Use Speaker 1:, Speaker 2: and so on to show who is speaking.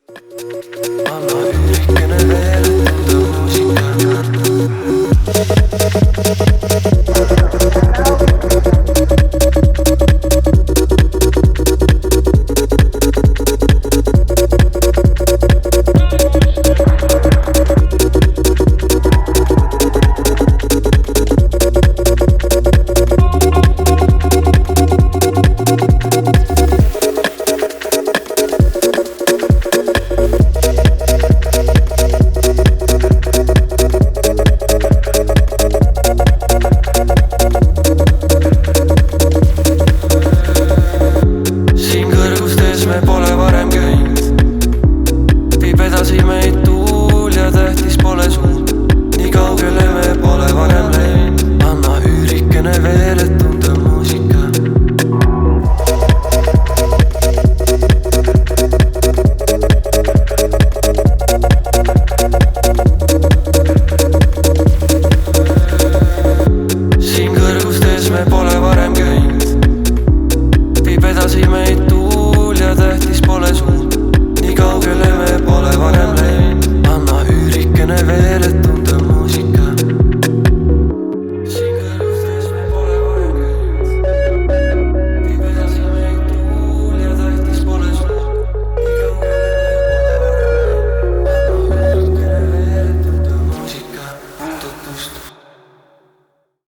Speaker 1: anna üürikene veel, et tunda muusika. Me pole varem käinud, viib edasi meid tuul ja tähtis pole suund. Nii kaugele me pole varem läinud, anna üürikene veel, et tunda muusika. Siin kõrgustes me pole